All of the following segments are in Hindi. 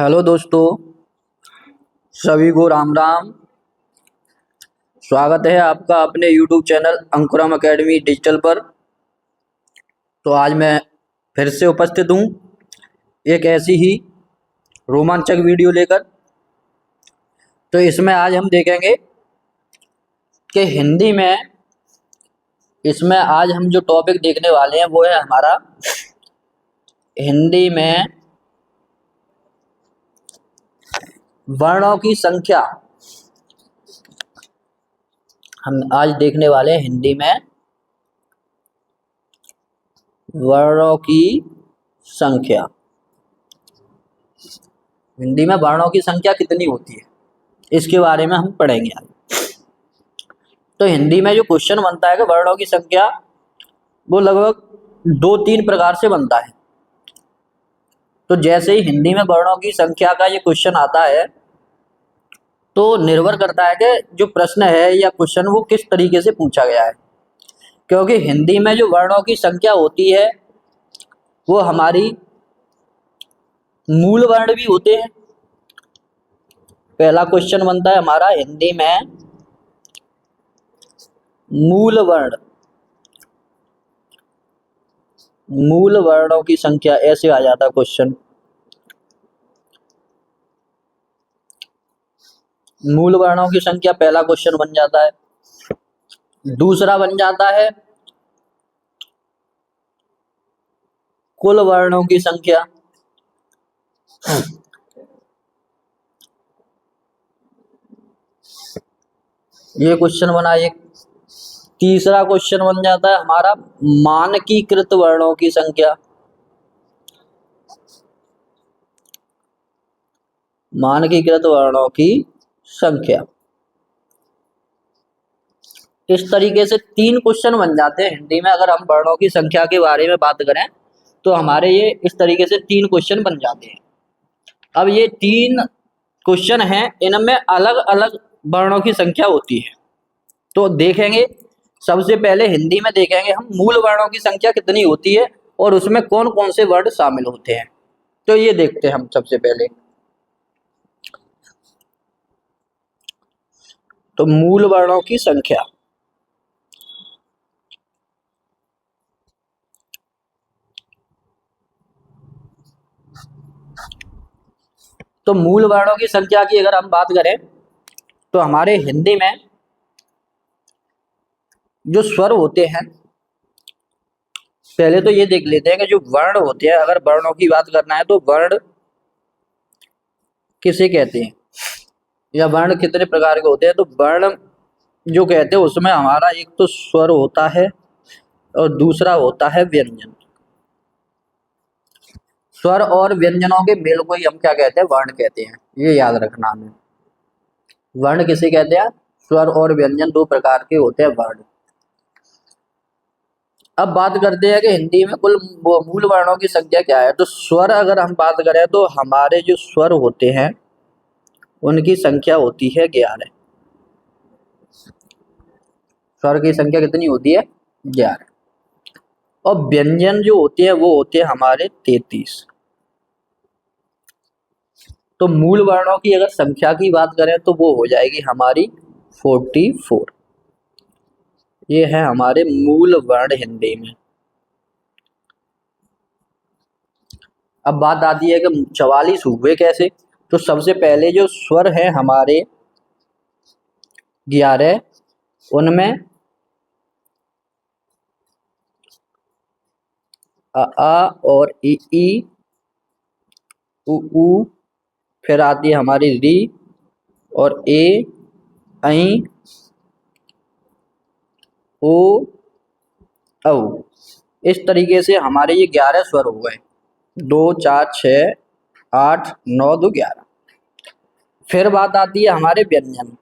हेलो दोस्तों, सभी को राम राम। स्वागत है आपका अपने यूट्यूब चैनल अंकुरम एकेडमी डिजिटल पर। तो आज मैं फिर से उपस्थित हूँ एक ऐसी ही रोमांचक वीडियो लेकर। तो इसमें आज हम देखेंगे कि हिंदी में, इसमें आज हम जो टॉपिक देखने वाले हैं वो है हमारा हिंदी में वर्णों की संख्या। हम आज देखने वाले हैं हिंदी में वर्णों की संख्या। हिंदी में वर्णों की संख्या कितनी होती है, इसके बारे में हम पढ़ेंगे आज। तो हिंदी में जो क्वेश्चन बनता है कि वर्णों की संख्या, वो लगभग 2-3 प्रकार से बनता है। तो जैसे ही हिंदी में वर्णों की संख्या का ये क्वेश्चन आता है तो निर्भर करता है कि जो प्रश्न है या क्वेश्चन वो किस तरीके से पूछा गया है। क्योंकि हिंदी में जो वर्णों की संख्या होती है वो हमारी मूल वर्ण भी होते हैं। पहला क्वेश्चन बनता है हमारा हिंदी में मूल वर्ण, मूल वर्णों की संख्या, ऐसे आ जाता है क्वेश्चन। मूल वर्णों की संख्या पहला क्वेश्चन बन जाता है। दूसरा बन जाता है कुल वर्णों की संख्या। ये क्वेश्चन बना एक। तीसरा क्वेश्चन बन जाता है हमारा मानकीकृत वर्णों की संख्या। मानकीकृत वर्णों की संख्या। इस तरीके से 3 क्वेश्चन बन जाते हैं हिंदी में। अगर हम वर्णों की संख्या के बारे में बात करें तो हमारे ये इस तरीके से 3 क्वेश्चन बन जाते हैं। अब ये 3 क्वेश्चन हैं, इनमें अलग अलग वर्णों की संख्या होती है। तो देखेंगे, सबसे पहले हिंदी में देखेंगे हम मूल वर्णों की संख्या कितनी होती है और उसमें कौन कौन से वर्ण शामिल होते हैं। तो ये देखते हैं हम सबसे पहले। तो मूल वर्णों की संख्या, तो मूल वर्णों की संख्या की अगर हम बात करें तो हमारे हिंदी में जो स्वर होते हैं, पहले तो ये देख लेते हैं कि जो वर्ण होते हैं, अगर वर्णों की बात करना है तो वर्ण किसे कहते हैं या वर्ण कितने प्रकार के होते हैं। तो वर्ण जो कहते हैं उसमें हमारा एक तो स्वर होता है और दूसरा होता है व्यंजन। स्वर और व्यंजनों के मेल को ही हम क्या कहते हैं, वर्ण कहते हैं। ये याद रखना हमें। वर्ण किसे कहते हैं, स्वर और व्यंजन 2 प्रकार के होते हैं वर्ण। अब बात करते हैं कि हिंदी में कुल मूल वर्णों की संख्या क्या है। तो स्वर अगर हम बात करें तो हमारे जो स्वर होते हैं उनकी संख्या होती है 11। स्वर की संख्या कितनी होती है, 11। और व्यंजन जो होते हैं वो होते हैं हमारे 33। तो मूल वर्णों की अगर संख्या की बात करें तो वो हो जाएगी हमारी 44। ये है हमारे मूल वर्ण हिंदी में। अब बात आती है कि 44 हुए कैसे। तो सबसे पहले जो स्वर है हमारे 11, उनमें आ और ई, उ, फिर आती है हमारी री और ए, ऐ, ओ, औ। इस तरीके से हमारे ये 11 स्वर हो गए। 2, 4, 6, 8, 9, 2, 11। फिर बात आती है हमारे व्यंजन।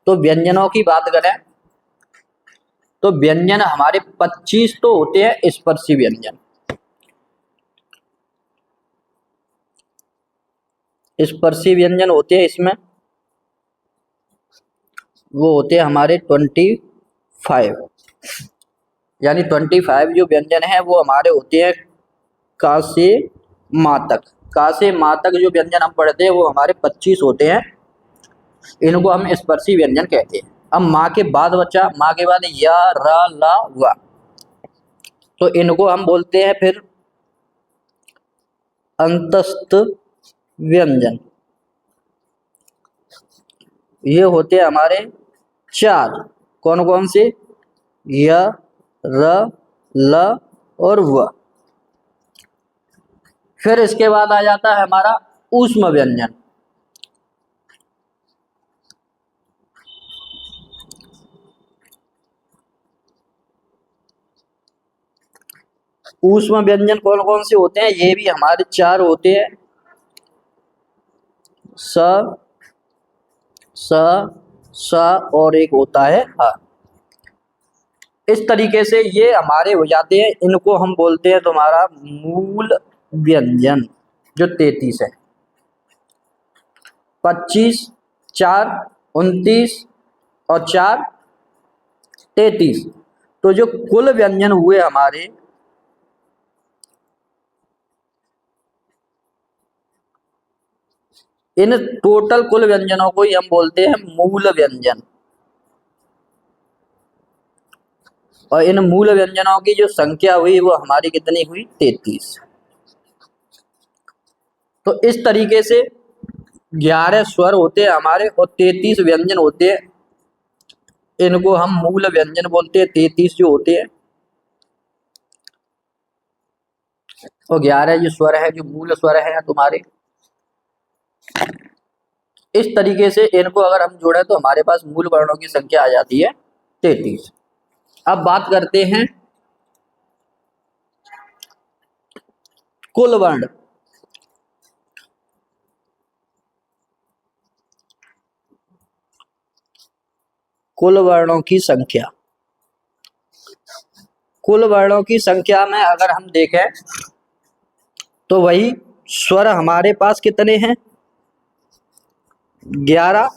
तो व्यंजनों की बात करें तो व्यंजन हमारे 25 तो होते हैं स्पर्शी व्यंजन। स्पर्शी व्यंजन होते हैं इसमें, वो होते हैं हमारे 25। यानी 25 जो व्यंजन है वो हमारे होते हैं का से माँ तक। का से माँ तक जो व्यंजन हम पढ़ते हैं वो हमारे 25 होते हैं, इनको हम स्पर्शी व्यंजन कहते हैं। अब माँ के बाद बच्चा, माँ के बाद या, रा, ला, वा, तो इनको हम बोलते हैं फिर अंतस्थ व्यंजन। ये होते हैं हमारे 4, कौन कौन से? य, र, ल और व। फिर इसके बाद आ जाता है हमारा ऊष्म व्यंजन। ऊष्म व्यंजन कौन कौन से होते हैं? ये भी हमारे 4 होते हैं, स, स और एक होता है ह। इस तरीके से ये हमारे हो जाते हैं, इनको हम बोलते हैं तुम्हारा मूल व्यंजन, जो 33 है। 25, 4, 29 और 4, 33। तो जो कुल व्यंजन हुए हमारे, इन टोटल कुल व्यंजनों को ही हम बोलते हैं मूल व्यंजन। और इन मूल व्यंजनों की जो संख्या हुई वो हमारी कितनी हुई? 33। तो इस तरीके से 11 स्वर होते हैं हमारे और 33 व्यंजन होते हैं, इनको हम मूल व्यंजन बोलते हैं। 33 जो होते हैं और 11 जो स्वर है, जो मूल स्वर है तुम्हारे। इस तरीके से इनको अगर हम जोड़ें तो हमारे पास मूल वर्णों की संख्या आ जाती है 33। अब बात करते हैं कुल वर्ण। कुल वर्णों की संख्या, कुल वर्णों की संख्या में अगर हम देखें तो वही स्वर हमारे पास कितने हैं? 11।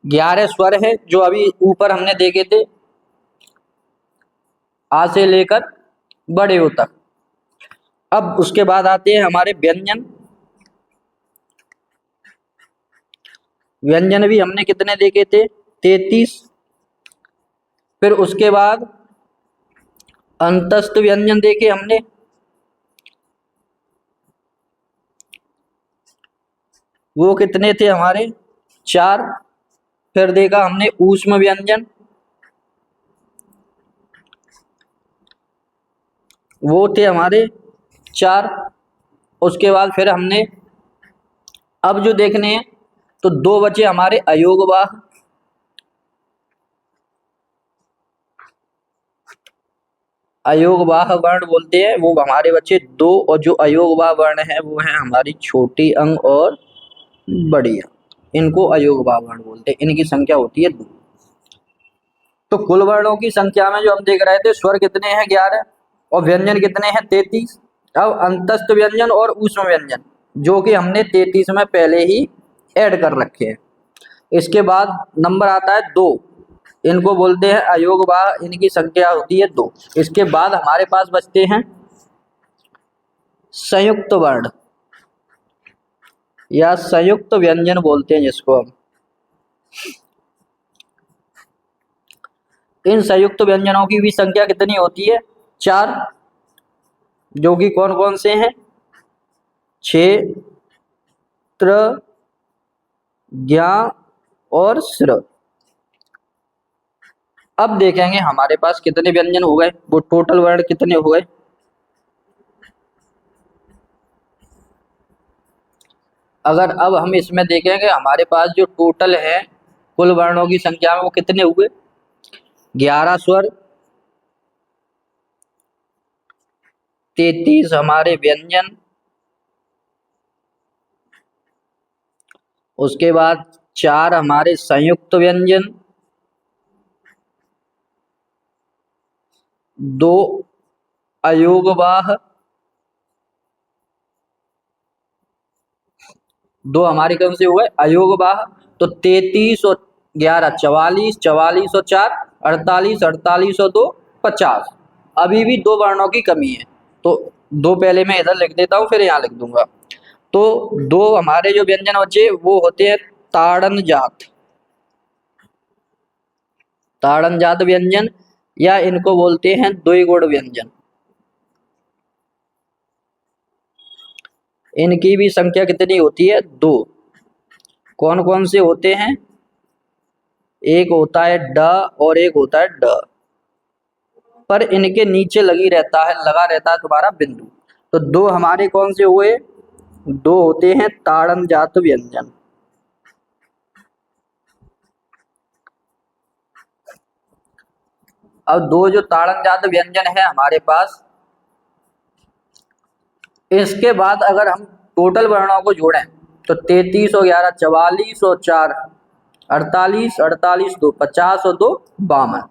11 स्वर है जो अभी ऊपर हमने देखे थे, आ से लेकर बड़े ओ तक। अब उसके बाद आते हैं हमारे व्यंजन। व्यंजन भी हमने कितने देखे थे? 33। फिर उसके बाद अंतस्थ व्यंजन देखे हमने, वो कितने थे हमारे? 4। फिर देखा हमने ऊष्म व्यंजन, वो थे हमारे 4। उसके बाद फिर हमने अब जो देखने हैं तो 2 बचे हमारे अयोगवाह। अयोगवाह वर्ण बोलते हैं, वो हमारे बचे 2। और जो अयोगवाह वर्ण है वो है हमारी छोटी अंग और बड़ी अंग, इनको अयोगवाह वर्ण बोलते हैं। इनकी संख्या होती है 2। तो कुल वर्णों की संख्या में जो हम देख रहे थे, स्वर कितने हैं? 11 और व्यंजन कितने हैं? 33। अब अंतस्थ व्यंजन और ऊष्म व्यंजन जो कि हमने 33 में पहले ही ऐड कर रखे हैं। इसके बाद नंबर आता है 2, इनको बोलते हैं अयोगवाह, इनकी संख्या होती है 2। इसके बाद हमारे पास बचते हैं संयुक्त वर्ण या संयुक्त व्यंजन बोलते हैं जिसको हम। इन संयुक्त व्यंजनों की भी संख्या कितनी होती है? 4, जो कि कौन कौन से हैं? क्षे, त्र, ज्ञा और श्र। अब देखेंगे हमारे पास कितने व्यंजन हो गए, वो टोटल वर्ण कितने हो गए। अगर अब हम इसमें देखेंगे हमारे पास जो टोटल है कुल वर्णों की संख्या में वो कितने हुए? 11 स्वर, 33 हमारे व्यंजन, उसके बाद 4 हमारे संयुक्त व्यंजन, 2 अयोगवाह, 2 हमारे कौन से हुए? अयोगवाह। तो 33 और 11 44, 44 और 4 48, 48 और 2 50। अभी भी 2 वर्णों की कमी है, तो दो पहले मैं इधर लिख देता हूँ, फिर यहाँ लिख दूंगा। तो दो हमारे जो व्यंजन बचे वो होते हैं ताड़न जात, ताड़न जात व्यंजन, या इनको बोलते हैं द्विगुण व्यंजन। इनकी भी संख्या कितनी होती है? दो। कौन कौन से होते हैं? एक होता है ड और एक होता है ड, पर इनके नीचे लगा रहता है तुम्हारा बिंदु। तो दो हमारे कौन से हुए? दो होते हैं ताड़न जात व्यंजन। अब दो जो ताड़न जात व्यंजन है हमारे पास, इसके बाद अगर हम टोटल वर्णों को जोड़ें तो 33 और 11 44 और 4 48, 48 2 50 और 2 52।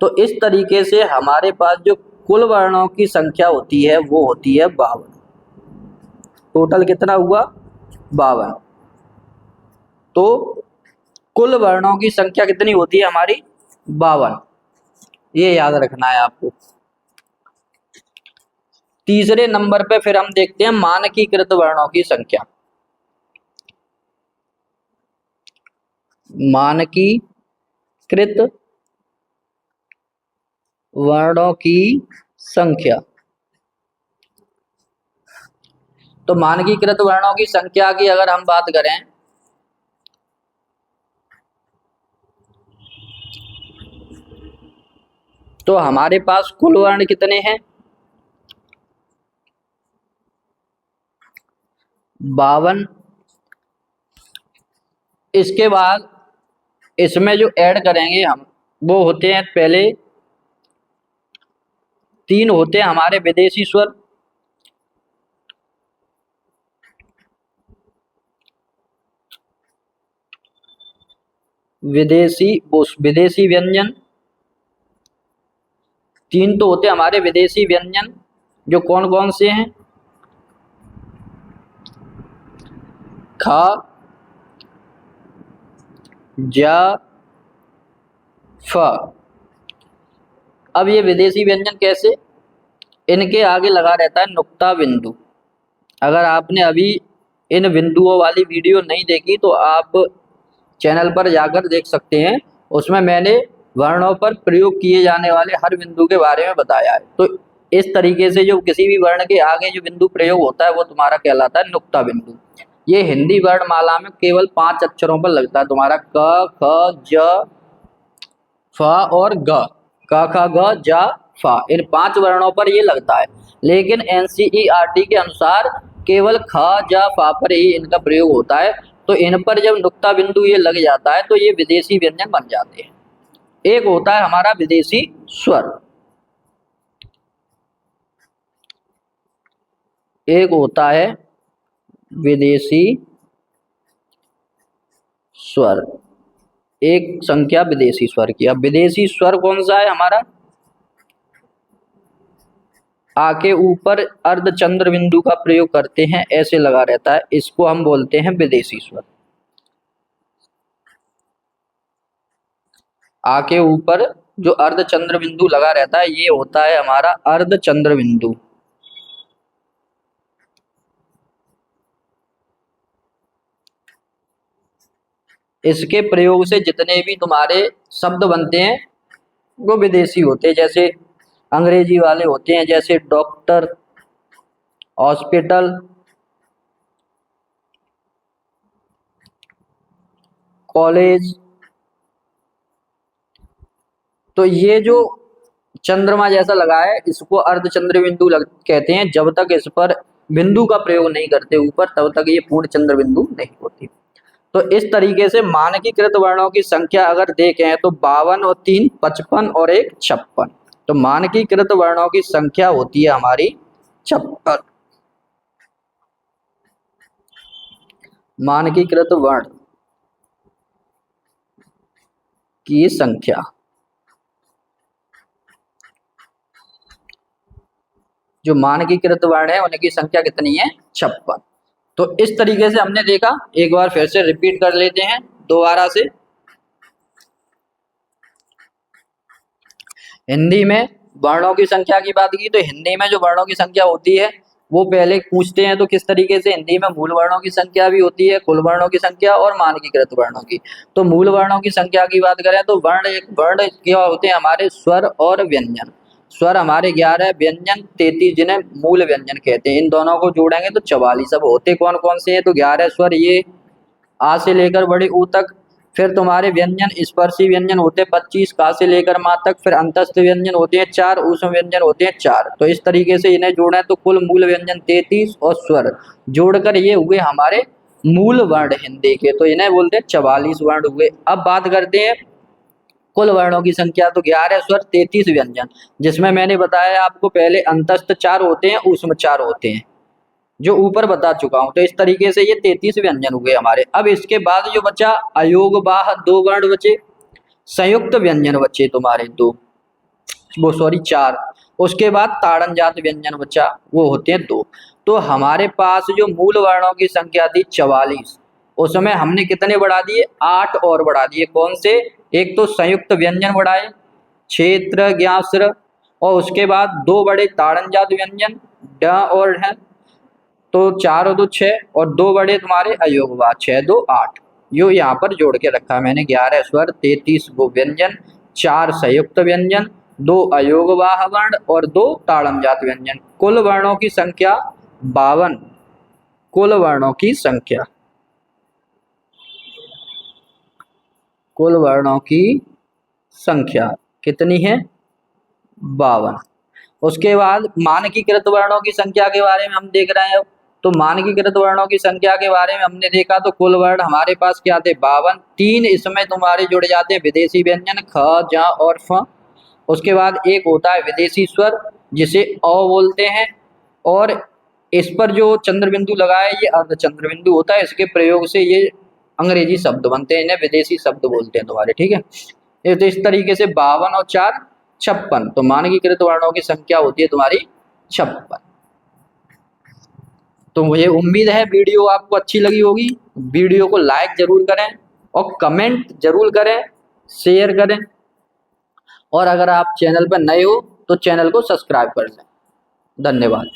तो इस तरीके से हमारे पास जो कुल वर्णों की संख्या होती है वो होती है 52। टोटल कितना हुआ? 52। तो कुल वर्णों की संख्या कितनी होती है हमारी? 52। ये याद रखना है आपको। तीसरे नंबर पे फिर हम देखते हैं मानकीकृत वर्णों की संख्या। मानकीकृत वर्णों की संख्या। तो मानकीकृत वर्णों की संख्या की अगर हम बात करें तो हमारे पास कुल वर्ण कितने हैं? 52। इसके बाद इसमें जो ऐड करेंगे हम वो होते हैं, पहले 3 होते हैं हमारे विदेशी स्वर, विदेशी व्यंजन। 3 तो होते हैं हमारे विदेशी व्यंजन, जो कौन कौन से हैं? ख, ज, फ। अब ये विदेशी व्यंजन कैसे? इनके आगे लगा रहता है नुक्ता बिंदु। अगर आपने अभी इन बिंदुओं वाली वीडियो नहीं देखी तो आप चैनल पर जाकर देख सकते हैं, उसमें मैंने वर्णों पर प्रयोग किए जाने वाले हर बिंदु के बारे में बताया है। तो इस तरीके से जो किसी भी वर्ण के आगे जो बिंदु प्रयोग होता है वो तुम्हारा कहलाता है नुक्ता बिंदु। ये हिंदी वर्णमाला में केवल 5 अक्षरों पर लगता है तुम्हारा, क, ख, ज, फ और ग। क, ख, ग, ज, फ, इन 5 वर्णों पर ये लगता है। लेकिन एनसीईआरटी के अनुसार केवल ख, ज, फ पर ही इनका प्रयोग होता है। तो इन पर जब नुक्ता बिंदु ये लग जाता है तो ये विदेशी व्यंजन बन जाते हैं। एक होता है हमारा विदेशी स्वर, एक होता है विदेशी स्वर, एक संख्या विदेशी स्वर की। अब विदेशी स्वर कौन सा है हमारा? आ के ऊपर अर्धचंद्र बिंदु का प्रयोग करते हैं, ऐसे लगा रहता है, इसको हम बोलते हैं विदेशी स्वर। आ के ऊपर जो अर्धचंद्र बिंदु लगा रहता है ये होता है हमारा अर्धचंद्र बिंदु। इसके प्रयोग से जितने भी तुम्हारे शब्द बनते हैं वो विदेशी होते हैं। जैसे अंग्रेजी वाले होते हैं, जैसे डॉक्टर, हॉस्पिटल, कॉलेज। तो ये जो चंद्रमा जैसा लगा है इसको अर्धचंद्र बिंदु कहते हैं। जब तक इस पर बिंदु का प्रयोग नहीं करते ऊपर तब तक ये पूर्ण चंद्र बिंदु नहीं होती। तो इस तरीके से मानकीकृत वर्णों की संख्या अगर देखें तो 52 और 3 55 और 1 56। तो मानकीकृत वर्णों की संख्या होती है हमारी 56। मानकीकृत वर्ण की संख्या, जो मानकीकृत वर्ण है उनकी संख्या कितनी है? 56। तो इस तरीके से हमने देखा, एक बार फिर से रिपीट कर लेते हैं दोबारा से। हिंदी में वर्णों की संख्या की बात की तो हिंदी में जो वर्णों की संख्या होती है वो पहले पूछते हैं तो किस तरीके से हिंदी में मूल वर्णों की संख्या भी होती है, कुल वर्णों की संख्या और मानकीकृत वर्णों की। तो मूल वर्णों की संख्या की बात करें तो वर्ण क्या होते हैं हमारे स्वर और व्यंजन। स्वर हमारे 11, व्यंजन 33 जिन्हें मूल व्यंजन कहते हैं। इन दोनों को जोड़ेंगे तो 44। अब होते कौन कौन से हैं तो 11 स्वर ये आ से लेकर बड़े ऊ तक, फिर तुम्हारे व्यंजन स्पर्शी व्यंजन होते हैं 25 का से लेकर माँ तक, फिर अंतस्थ व्यंजन होते हैं 4, ऊष्म व्यंजन होते हैं 4। तो इस तरीके से इन्हें जोड़ें तो कुल मूल व्यंजन 33 और स्वर जोड़कर ये हुए हमारे मूल वर्ण हिंदी के, तो इन्हें बोलते हैं 44 वर्ण हुए। अब बात करते हैं कुल वर्णों की संख्या तो 11 स्वर 33 व्यंजन, जिसमें मैंने बताया आपको पहले अंतस्थ 4 होते हैं, ऊष्म 4 होते हैं जो ऊपर बता चुका हूं। तो इस तरीके से ये 33 व्यंजन हुए हमारे। अब इसके बाद जो बचा अयोग बाह 2 वर्ण बचे, संयुक्त व्यंजन बचे तुम्हारे 2, वो सॉरी 4। उसके बाद ताड़न जात व्यंजन बचा, वो होते हैं 2। तो हमारे पास जो मूल वर्णों की संख्या थी 44, उसमें हमने कितने बढ़ा दिए 8 और बढ़ा दिए। कौन से? एक तो संयुक्त व्यंजन बढ़ाए क्षेत्र ज्ञास्र, और उसके बाद 2 बड़े ताड़न जात व्यंजन ड और ढ, तो 4 और 2 6, और 2 बड़े तुम्हारे अयोगवा 6 2 8। यो यहाँ पर जोड़ के रखा मैंने 11 स्वर 33 वो व्यंजन, 4 संयुक्त व्यंजन, 2 अयोगवाह वर्ण और 2 ताड़म जात व्यंजन। कुल वर्णों की संख्या 52। कुल वर्णों की संख्या, कुल वर्णों की संख्या कितनी है 52। उसके बाद मानकीकृत वर्णों की संख्या के बारे में हम देख रहे हैं। तो मानकीकृत वर्णों की संख्या के बारे में हमने देखा तो कुल वर्ण हमारे पास क्या थे 52। 3 इसमें तुम्हारे जुड़ जाते हैं विदेशी व्यंजन ख ज और फ। उसके बाद एक होता है विदेशी स्वर जिसे अ बोलते हैं, और इस पर जो चंद्र बिंदु लगा है ये अर्ध चंद्र बिंदु होता है। इसके प्रयोग से ये अंग्रेजी शब्द बनते हैं, इन्हें विदेशी शब्द बोलते हैं तुम्हारे, ठीक है। ये तो इस तरीके से 52 और 4 56। तो मानकीकृत वर्णों की संख्या होती है तुम्हारी 56। तो मुझे उम्मीद है वीडियो आपको अच्छी लगी होगी। वीडियो को लाइक जरूर करें और कमेंट जरूर करें, शेयर करें, और अगर आप चैनल पर नए हो तो चैनल को सब्सक्राइब कर लें। धन्यवाद।